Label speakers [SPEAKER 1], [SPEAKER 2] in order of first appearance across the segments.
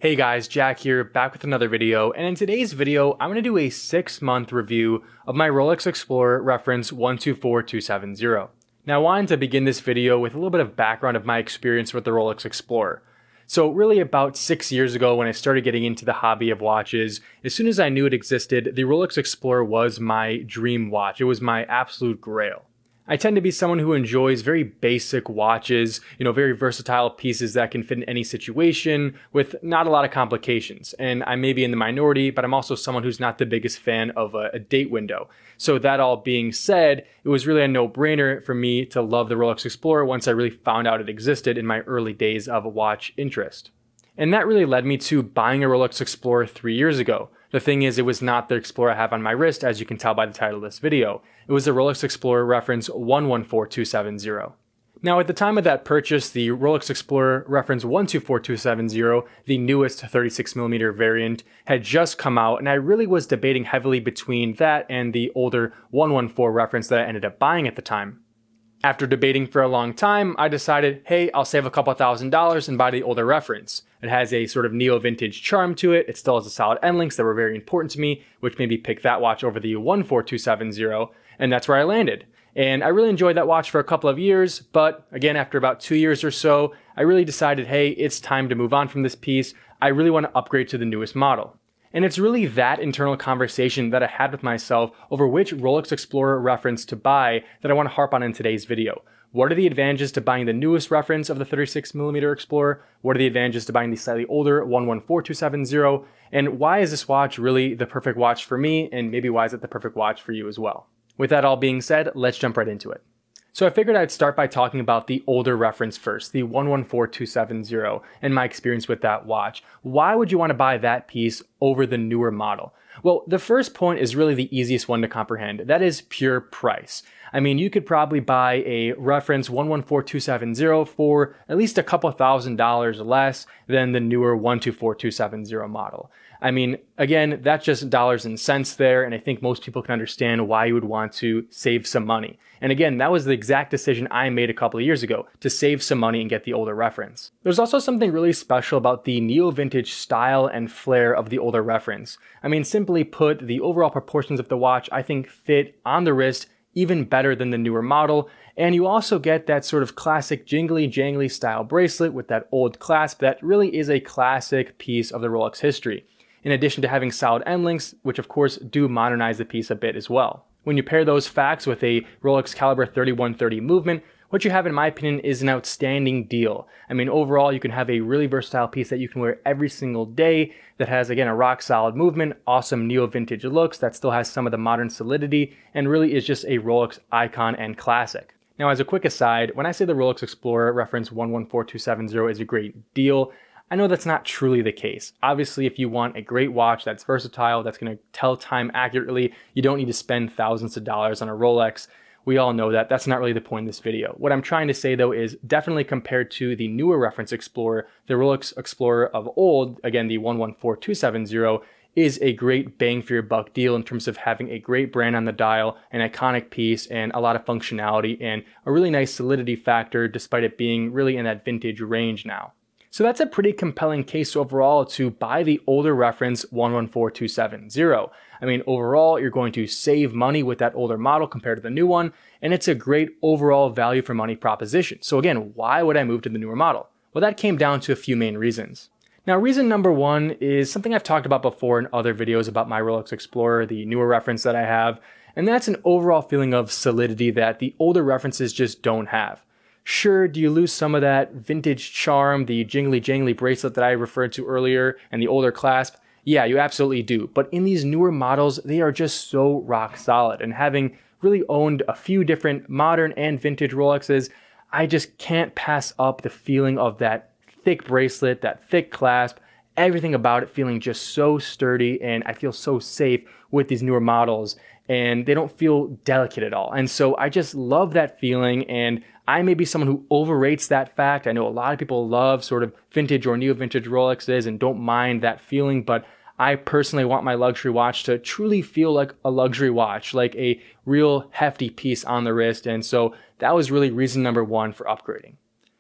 [SPEAKER 1] Hey guys, Jack here, back with another video, and in today's video, I'm going to do a 6-month review of my Rolex Explorer reference 124270. Now I wanted to begin this video with a little bit of background of my experience with the Rolex Explorer. So really about 6 years ago when I started getting into the hobby of watches, as soon as I knew it existed, the Rolex Explorer was my dream watch. It was my absolute grail. I tend to be someone who enjoys very basic watches, very versatile pieces that can fit in any situation with not a lot of complications. And I may be in the minority, but I'm also someone who's not the biggest fan of a date window. So that all being said, it was really a no-brainer for me to love the Rolex Explorer once I really found out it existed in my early days of watch interest. And that really led me to buying a Rolex Explorer 3 years ago. The thing is, it was not the Explorer I have on my wrist, as you can tell by the title of this video. It was the Rolex Explorer reference 114270. Now, at the time of that purchase, the Rolex Explorer reference 124270, the newest 36mm variant, had just come out, and I really was debating heavily between that and the older 114 reference that I ended up buying at the time. After debating for a long time, I decided, hey, I'll save a couple $1,000s and buy the older reference. It has a sort of neo-vintage charm to it. It still has a solid end links that were very important to me, which made me pick that watch over the 14270, and that's where I landed. And I really enjoyed that watch for a couple of years, but again, after about 2 years or so, I really decided, hey, it's time to move on from this piece. I really want to upgrade to the newest model. And it's really that internal conversation that I had with myself over which Rolex Explorer reference to buy that I want to harp on in today's video. What are the advantages to buying the newest reference of the 36mm Explorer? What are the advantages to buying the slightly older 114270? And why is this watch really the perfect watch for me? And maybe why is it the perfect watch for you as well? With that all being said, let's jump right into it. So I figured I'd start by talking about the older reference first, the 114270, and my experience with that watch. Why would you want to buy that piece over the newer model? Well, the first point is really the easiest one to comprehend. That is pure price. I mean, you could probably buy a reference 114270 for at least a couple $1,000s less than the newer 124270 model. I mean, again, that's just dollars and cents there, and I think most people can understand why you would want to save some money. And again, that was the exact decision I made a couple of years ago, to save some money and get the older reference. There's also something really special about the neo-vintage style and flair of the older reference. I mean, simply put, the overall proportions of the watch, I think, fit on the wrist even better than the newer model, and you also get that sort of classic jingly jangly style bracelet with that old clasp that really is a classic piece of the Rolex history, in addition to having solid end links, which of course do modernize the piece a bit as well. When you pair those facts with a Rolex caliber 3130 movement, what you have, in my opinion, is an outstanding deal. I mean, overall, you can have a really versatile piece that you can wear every single day that has, again, a rock-solid movement, awesome neo-vintage looks that still has some of the modern solidity, and really is just a Rolex icon and classic. Now, as a quick aside, when I say the Rolex Explorer reference 114270 is a great deal, I know that's not truly the case. Obviously, if you want a great watch that's versatile, that's going to tell time accurately, you don't need to spend thousands of dollars on a Rolex. We all know that. That's not really the point of this video. What I'm trying to say, though, is definitely compared to the newer reference Explorer, the Rolex Explorer of old, again, the 114270, is a great bang for your buck deal in terms of having a great brand on the dial, an iconic piece, and a lot of functionality, and a really nice solidity factor despite it being really in that vintage range now. So that's a pretty compelling case overall to buy the older reference 114270. I mean, overall, you're going to save money with that older model compared to the new one, and it's a great overall value for money proposition. So again, why would I move to the newer model? Well, that came down to a few main reasons. Now, reason number one is something I've talked about before in other videos about my Rolex Explorer, the newer reference that I have, and that's an overall feeling of solidity that the older references just don't have. Sure, do you lose some of that vintage charm, the jingly jangly bracelet that I referred to earlier, and the older clasp? Yeah, you absolutely do. But in these newer models, they are just so rock solid. And having really owned a few different modern and vintage Rolexes, I just can't pass up the feeling of that thick bracelet, that thick clasp, everything about it feeling just so sturdy, and I feel so safe with these newer models, and they don't feel delicate at all. And so I just love that feeling, and I may be someone who overrates that fact. I know a lot of people love sort of vintage or neo-vintage Rolexes and don't mind that feeling, but I personally want my luxury watch to truly feel like a luxury watch, like a real hefty piece on the wrist, and so that was really reason number one for upgrading.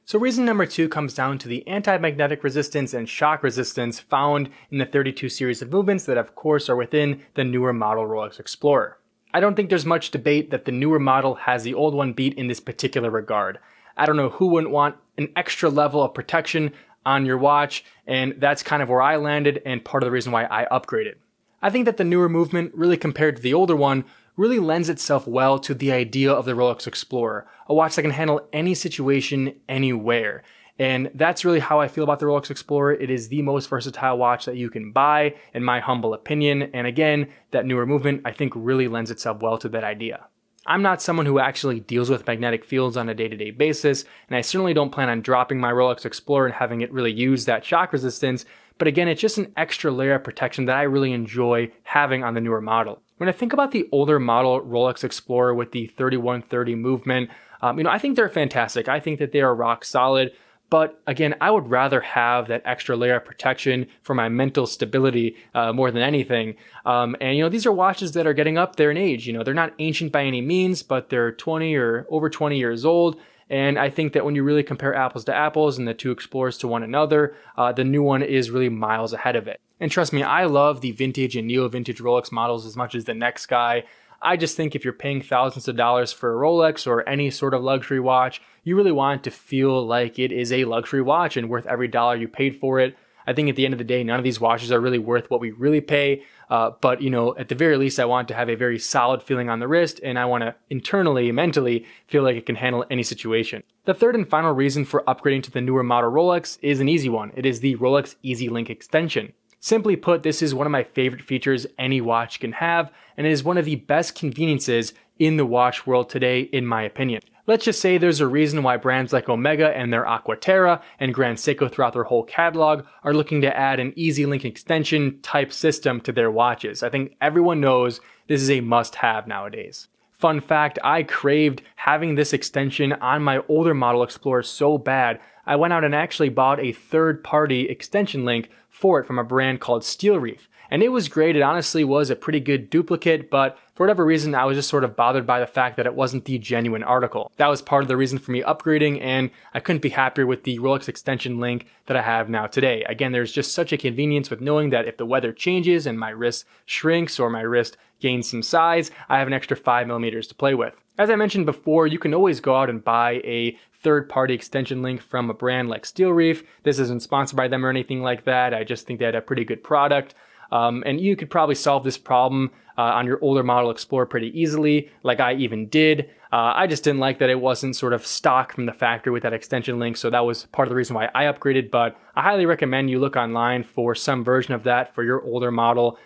[SPEAKER 1] So reason number 2 comes down to the anti-magnetic resistance and shock resistance found in the 32 series of movements that of course are within the newer model Rolex Explorer. I don't think there's much debate that the newer model has the old one beat in this particular regard. I don't know who wouldn't want an extra level of protection on your watch, and that's kind of where I landed and part of the reason why I upgraded. I think that the newer movement, really compared to the older one, really lends itself well to the idea of the Rolex Explorer, a watch that can handle any situation, anywhere. And that's really how I feel about the Rolex Explorer. It is the most versatile watch that you can buy, in my humble opinion. And again, that newer movement, I think, really lends itself well to that idea. I'm not someone who actually deals with magnetic fields on a day-to-day basis, and I certainly don't plan on dropping my Rolex Explorer and having it really use that shock resistance. But again, it's just an extra layer of protection that I really enjoy having on the newer model. When I think about the older model Rolex Explorer with the 3130 movement, I think they're fantastic. I think that they are rock solid. But again, I would rather have that extra layer of protection for my mental stability more than anything. These are watches that are getting up there in age. They're not ancient by any means, but they're 20 or over 20 years old. And I think that when you really compare apples to apples and the two Explorers to one another, the new one is really miles ahead of it. And trust me, I love the vintage and neo-vintage Rolex models as much as the next guy. I just think if you're paying thousands of dollars for a Rolex or any sort of luxury watch, you really want it to feel like it is a luxury watch and worth every dollar you paid for it. I think at the end of the day, none of these watches are really worth what we really pay. But at the very least, I want to have a very solid feeling on the wrist, and I want to internally, mentally, feel like it can handle any situation. The third and final reason for upgrading to the newer model Rolex is an easy one. It is the Rolex Easy Link extension. Simply put, this is one of my favorite features any watch can have, and it is one of the best conveniences in the watch world today, in my opinion. Let's just say there's a reason why brands like Omega and their Aquaterra and Grand Seiko throughout their whole catalog are looking to add an Easy Link extension type system to their watches. I think everyone knows this is a must-have nowadays. Fun fact, I craved having this extension on my older model Explorer so bad, I went out and actually bought a third-party extension link for it from a brand called Steel Reef. And it was great. It honestly was a pretty good duplicate, but for whatever reason, I was just sort of bothered by the fact that it wasn't the genuine article. That was part of the reason for me upgrading, and I couldn't be happier with the Rolex extension link that I have now today. Again, there's just such a convenience with knowing that if the weather changes and my wrist shrinks or my wrist gains some size, I have an extra 5 millimeters to play with. As I mentioned before, you can always go out and buy a third-party extension link from a brand like Steel Reef. This isn't sponsored by them or anything like that. I just think they had a pretty good product. And you could probably solve this problem on your older model Explorer pretty easily, like I even did. I just didn't like that it wasn't sort of stock from the factory with that extension link, so that was part of the reason why I upgraded, but I highly recommend you look online for some version of that for your older model,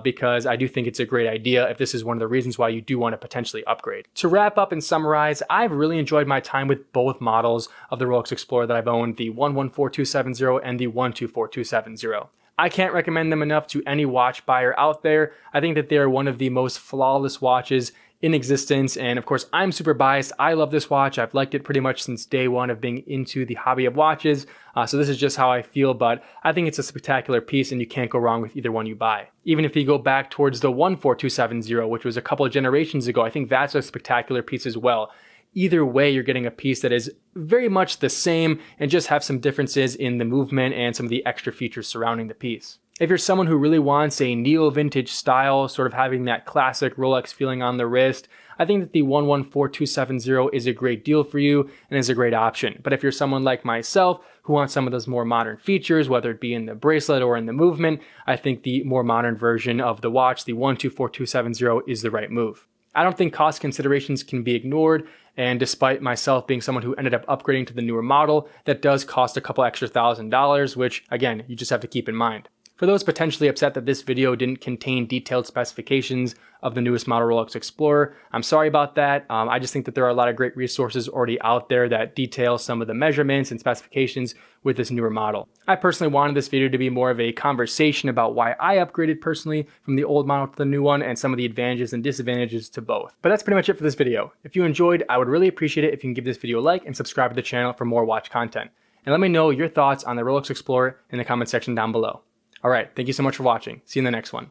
[SPEAKER 1] because I do think it's a great idea if this is one of the reasons why you do want to potentially upgrade. To wrap up and summarize, I've really enjoyed my time with both models of the Rolex Explorer that I've owned, the 114270 and the 124270. I can't recommend them enough to any watch buyer out there. I think that they are one of the most flawless watches in existence, and of course I'm super biased. I love this watch. I've liked it pretty much since day one of being into the hobby of watches, so this is just how I feel, but I think it's a spectacular piece and you can't go wrong with either one you buy. Even if you go back towards the 14270, which was a couple of generations ago, I think that's a spectacular piece as well. Either way, you're getting a piece that is very much the same and just have some differences in the movement and some of the extra features surrounding the piece. If you're someone who really wants a neo-vintage style, sort of having that classic Rolex feeling on the wrist, I think that the 114270 is a great deal for you and is a great option. But if you're someone like myself who wants some of those more modern features, whether it be in the bracelet or in the movement, I think the more modern version of the watch, the 124270, is the right move. I don't think cost considerations can be ignored, and despite myself being someone who ended up upgrading to the newer model, that does cost a couple extra $1,000, which again, you just have to keep in mind. For those potentially upset that this video didn't contain detailed specifications of the newest model Rolex Explorer, I'm sorry about that. I just think that there are a lot of great resources already out there that detail some of the measurements and specifications with this newer model. I personally wanted this video to be more of a conversation about why I upgraded personally from the old model to the new one and some of the advantages and disadvantages to both. But that's pretty much it for this video. If you enjoyed, I would really appreciate it if you can give this video a like and subscribe to the channel for more watch content. And let me know your thoughts on the Rolex Explorer in the comment section down below. All right, thank you so much for watching. See you in the next one.